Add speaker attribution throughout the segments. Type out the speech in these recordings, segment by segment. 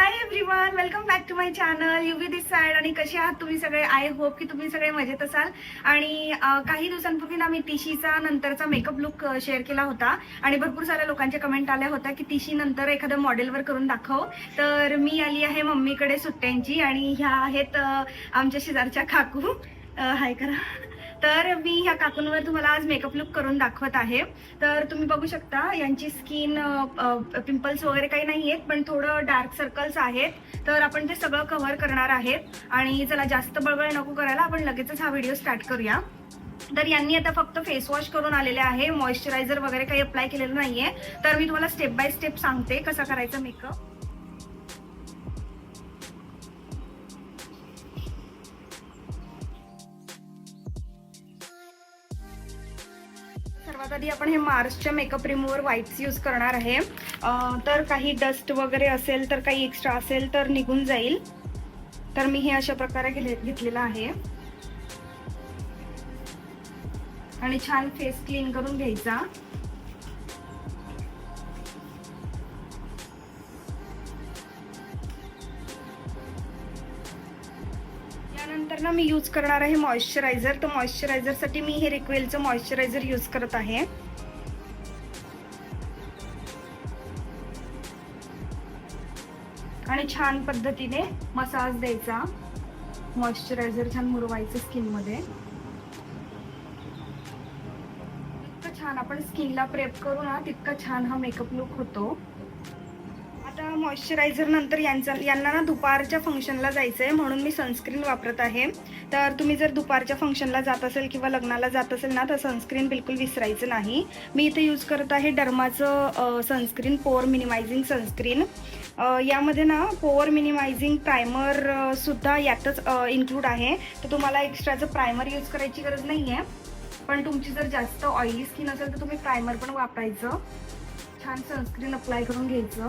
Speaker 1: High everyone, welcome back to my channel Yuvi this side. आणि कसे आहात तुम्ही सगळे? आय होप की तुम्ही सगळे मजेत असाल. आणि काही दिवसांपूर्वी ना मी टिशीचा नंतरचा मेकअप लुक शेअर केला होता आणि भरपूर साऱ्या लोकांच्या कमेंट आल्या होत्या की टिशी नंतर एखाद्या मॉडेलवर करून दाखव. तर मी आली आहे मम्मीकडे सुट्ट्यांची आणि ह्या आहेत आमच्या शेजारच्या काकू. हाय करा. तर मी ह्या काकूंवर तुम्हाला आज मेकअप लुक करून दाखवत आहे. तर तुम्ही बघू शकता यांची स्किन पिंपल्स वगैरे काही नाही आहेत, पण थोडं डार्क सर्कल्स आहेत. तर आपण ते सगळं कव्हर करणार आहेत. आणि चला जास्त बळबळ नको करायला, आपण लगेचच हा व्हिडिओ स्टार्ट करूया. तर यांनी आता फक्त फेस वॉश करून आलेले आहे, मॉइश्चरायझर वगैरे काही अप्लाय केलेलं नाहीये. तर मी तुम्हाला स्टेप बाय स्टेप सांगते कसा करायचा मेकअप. सर्वात आधी आपण हे मार्सच्या मेकअप रिमूव्हर वाईप्स यूज करणार आहे. तर काही डस्ट वगैरे असेल तर काही एक्स्ट्रा असेल तर निघून जाईल. तर मी हे अशा प्रकारे घेतलेलं आहे आणि छान फेस क्लीन करून घ्यायचा. यानंतर ना मी यूज करणार आहे मॉइश्चरायझर. तर मॉइश्चरायझर साठी मी हे रिक्वेलचं मॉइश्चरायझर यूज करत आहे. आणि छान पद्धतीने मसाज द्यायचा. मॉइश्चरायझर छान मुरवायचं स्किन मध्ये. इतकं छान आपण स्किनला प्रेप करू ना तितका छान हा मेकअप लुक होतो. आता मॉइश्चरायझर नंतर यांना ना दुपारच्या फंक्शनला जायचंय म्हणून मी सनस्क्रीन वापरत आहे. तर तुम्ही जर दुपारच्या फंक्शनला जात असेल किंवा लग्नाला जात असेल ना तर सनस्क्रीन बिलकुल विसरायचं नाही. मी इथे यूज करत आहे डर्माचं सनस्क्रीन, पोअर मिनिमायझिंग सनस्क्रीन. यामध्ये ना पोअर मिनिमायझिंग प्रायमर सुद्धा यातच इन्क्लूड आहे. तर तुम्हाला एक्स्ट्राचं प्रायमर यूज करायची गरज नाही आहे. पण तुमची जर जास्त ऑइली स्किन असेल तर तुम्ही प्रायमर पण वापरायचं. छान सनस्क्रीन अप्लाय करून घ्यायचं.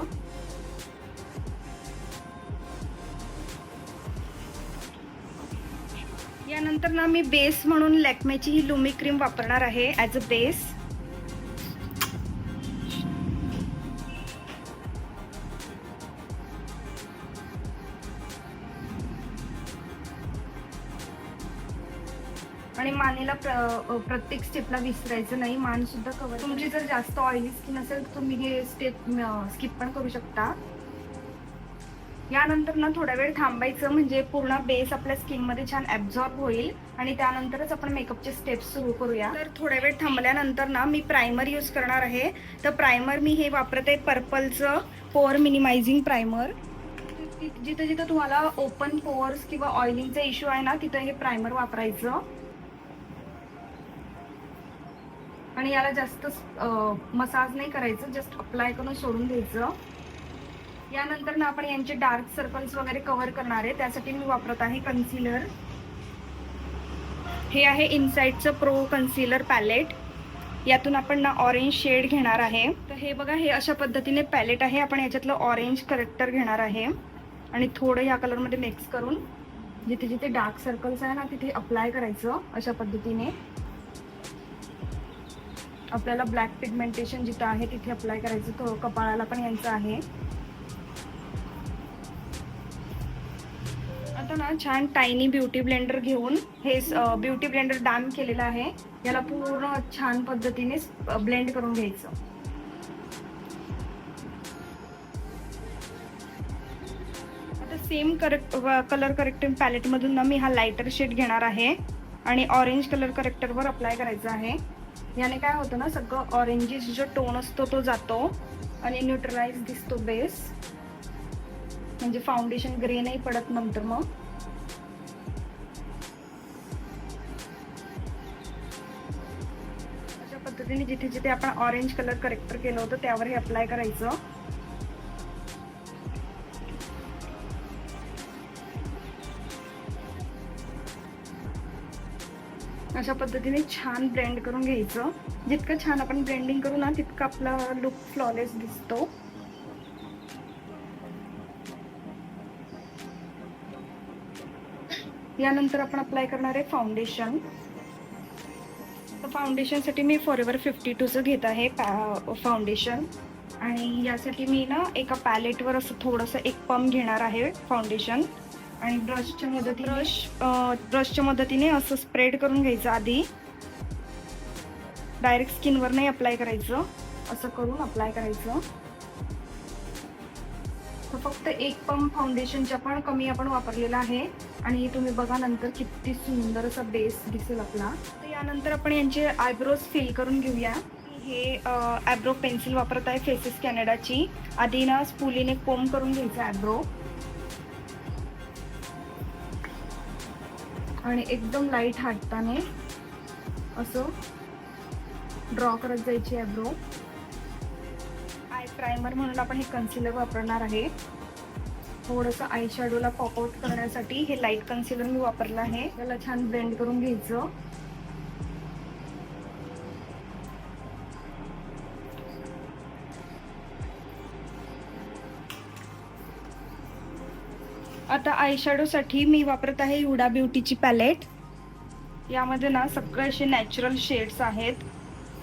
Speaker 1: यानंतर ना मी बेस म्हणून लॅक्मेची ही लुमी क्रीम वापरणार आहे ॲज अ बेस. आणि मानेला प्रत्येक स्टेपला विसरायचं नाही, मान सुद्धा कव्हर. तुमची जर जास्त ऑइली स्किन असेल तर तुम्ही हे स्टेप स्किप पण करू शकता. यानंतर ना थोडा वेळ थांबायचं म्हणजे पूर्ण बेस आपल्या स्किनमध्ये छान ॲब्झॉर्ब होईल आणि त्यानंतरच आपण मेकअपचे स्टेप्स सुरू करूया. तर थोड्या वेळ थांबल्यानंतर ना मी प्रायमर यूज करणार आहे. तर प्रायमर मी हे वापरत आहे पर्पलचं पोअर मिनिमायझिंग प्रायमर. जिथं जिथं तुम्हाला ओपन पोअर्स किंवा ऑइलिंगचा इश्यू आहे ना तिथं हे प्रायमर वापरायचं. आणि याला जास्त मसाज नाही करायचं, जस्ट अप्लाय करून सोडून द्यायचं. यानंतर ना आपण यांचे डार्क सर्कल्स वगैरे कव्हर करणार आहे. त्यासाठी मी वापरत आहे कन्सिलर. हे आहे इनसाइडचं प्रो कन्सिलर पॅलेट. यातून आपण ना ऑरेंज शेड घेणार आहे. तर हे बघा, हे अशा पद्धतीने पॅलेट आहे. आपण याच्यातलं ऑरेंज करेक्टर घेणार आहे आणि थोडं या कलरमध्ये मिक्स करून जिथे जिथे डार्क सर्कल्स आहे ना तिथे अप्लाय करायचं. अशा पद्धतीने आपल्याला ब्लॅक पिगमेंटेशन जिथं आहे तिथे अप्लाय करायचं. तो कपाळाला पण यांचं आहे. आता ना छान टायनी ब्युटी ब्लेंडर घेऊन हे ब्युटी ब्लेंडर डॅम केलेलं आहे. याला पूर्ण छान पद्धतीने ब्लेंड करून घ्यायचं. आता सेम कलर करेक्टिंग पॅलेट मधून ना मी हा लाइटर शेड घेणार आहे आणि ऑरेंज कलर करेक्टरवर अप्लाय करायचा आहे. याने काय होतं ना सगळं ऑरेंजिश जो टोन असतो तो जातो आणि न्यूट्रलाइज दिसतो बेस. म्हणजे फाउंडेशन ग्रे नाही पडत नंतर. मग अशा पद्धतीने जिथे जिथे आपण ऑरेंज कलर करेक्टर केलं होतं त्यावर हे अप्लाय करायचं. अशा पद्धतीने छान ब्लेंड करून घ्यायचं. जितकं छान आपण ब्लेंडिंग करू ना तितकं आपला लुक फ्लॉलेस दिसतो. यानंतर आपण अप्लाय करणार आहे फाउंडेशन. तर फाउंडेशनसाठी मी फॉरएव्हर 52चं घेत आहे फाउंडेशन. आणि यासाठी मी ना एका पॅलेटवर असं थोडंसं एक पंप घेणार आहे फाउंडेशन आणि ब्रशच्या मदतीने असं स्प्रेड करून घ्यायचं आधी. डायरेक्ट स्किनवर नाही अप्लाय करायचं, असं करून अप्लाय करायचं. तर फक्त एक पंप फाउंडेशनच्या पण कमी आपण वापरलेला आहे आणि तुम्ही बघा नंतर किती सुंदर असा बेस दिसेल आपला. तर यानंतर आपण यांचे आयब्रोज फिल करून घेऊया. हे आयब्रो पेन्सिल वापरत आहे फेसेस कॅनडाची. आधी ना स्पुलीने कोम करून घ्यायचा आयब्रो आणि एकदम लाईट हाताने असं ड्रॉ करत जायची आयब्रो. आय प्रायमर म्हणून आपण हे कन्सिलर वापरणार आहे. थोडंसं आय शॅडोला पॉप आउट करण्यासाठी हे लाईट कन्सिलर मी वापरलं आहे. त्याला छान ब्लेंड करून घ्यायचं. आता आय शॅडोसाठी मी वापरत आहे हुडा ब्युटीची पॅलेट. यामध्ये ना सगळे असे नॅचरल शेड्स आहेत,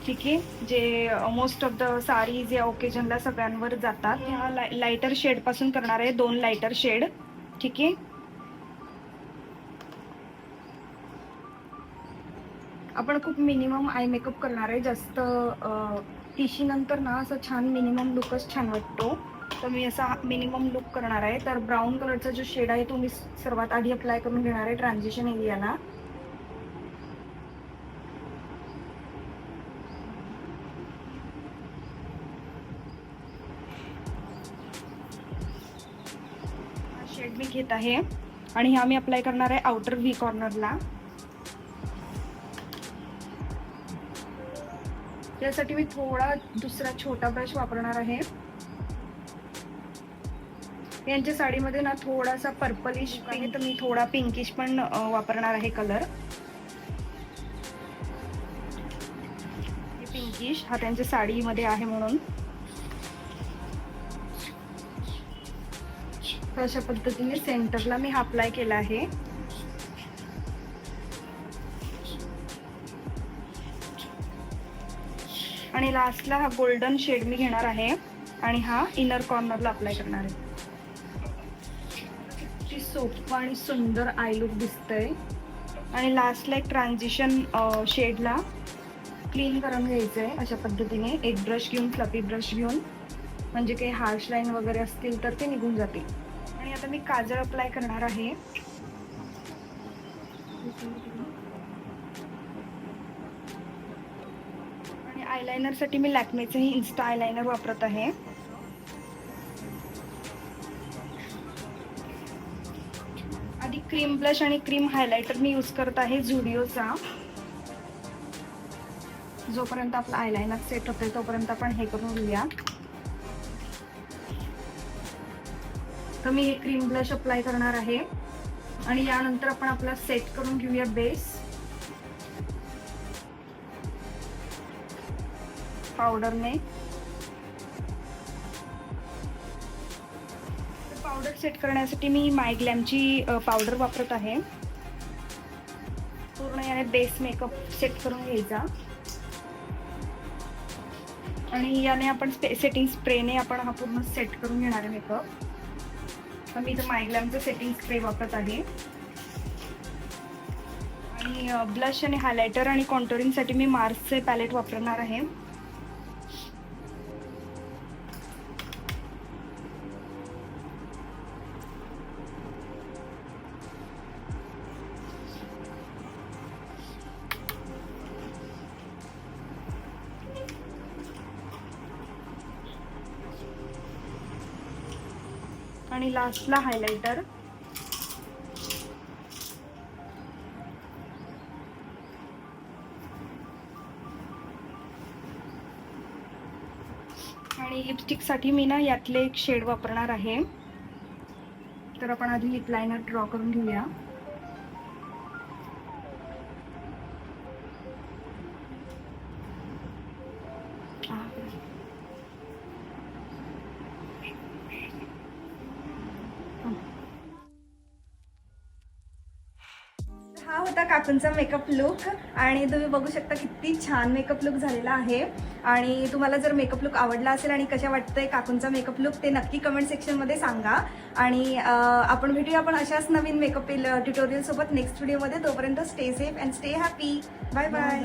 Speaker 1: ठीक आहे, जे मोस्ट ऑफ द साडीज या ओकेजनला सगळ्यांवर जातात. ह्या लाईटर शेड पासून करणार आहे, 2 लाईटर शेड, ठीक आहे. आपण खूप मिनिमम आय मेकअप करणार आहे, जास्त टिशी नंतर ना असं छान मिनिमम लुकच छान वाटतो. तर मी असा मिनिमम लुक करणार आहे. तर ब्राऊन कलरचा जो शेड आहे तो मी सर्वात आधी अप्लाय करून घेणार आहे ट्रान्झिशन एरियाला. शेड मी घेत आहे आणि हा मी अप्लाय करणार आहे आउटर व्ही कॉर्नरला. यासाठी मी थोडा दुसरा छोटा ब्रश वापरणार आहे. यांच्या साडीमध्ये ना थोडासा पर्पलिश आहे, तर मी थोडा पिंकिश पण वापरणार आहे कलर. पिंकिश हा त्यांच्या साडीमध्ये आहे म्हणून. तर अशा पद्धतीने सेंटरला मी हा अप्लाय केला आहे. आणि लास्टला हा गोल्डन शेड मी घेणार आहे आणि हा इनर कॉर्नरला अप्लाय करणार आहे. किती सोपं आणि सुंदर आय लुक दिसतंय. आणि लास्टला एक ट्रान्झिशन शेडला क्लीन करून घ्यायचं आहे अशा पद्धतीने. एक ब्रश घेऊन, फ्लफी ब्रश घेऊन, म्हणजे काही हार्श लाईन वगैरे असतील तर ते निघून जातील. आणि आता मी काजळ अप्लाय करणार आहे. आणि आयलायनरसाठी मी लॅक्मेचं ही इन्स्टा आयलायनर वापरत आहे. आधी क्रीम ब्लश आणि क्रीम हायलायटर मी यूज करत आहे झुडिओचा. जोपर्यंत आपला आयलायनर सेट होतोय तोपर्यंत आपण हे करून घेऊया. तर मी हे क्रीम ब्लश अप्लाय करणार आहे आणि यानंतर आपण आपला सेट करून घेऊया बेस पावडरने. पावडर सेट करण्यासाठी मी मायग्लॅमची पावडर वापरत आहे. पूर्ण याने बेस मेकअप सेट करून घ्यायचा आणि याने आपण सेटिंग स्प्रेने आपण हा पूर्ण सेट करून घेणार आहे मेकअप. तर मी इथं मायग्लॅमचं सेटिंग स्प्रे वापरत आहे. आणि ब्लश आणि हायलायटर आणि कॉन्टोरिंगसाठी मी मार्सचे पॅलेट वापरणार आहे. आणि लास्टला हायलायटर. आणि लिपस्टिकसाठी मी ना यातले एक शेड वापरणार आहे. तर आपण आधी लिप लायनर ड्रॉ करून घेऊया. हा होता काकूंचा मेकअप लुक आणि तुम्ही बघू शकता किती छान मेकअप लुक झालेला आहे. आणि तुम्हाला जर मेकअप लुक आवडला असेल आणि कशा वाटतंय काकूंचा मेकअप लुक ते नक्की कमेंट सेक्शनमध्ये सांगा. आणि आपण भेटूया आपण अशाच नवीन मेकअप ट्युटोरियल सोबत नेक्स्ट व्हिडिओमध्ये. तोपर्यंत stay safe and stay happy. Bye bye.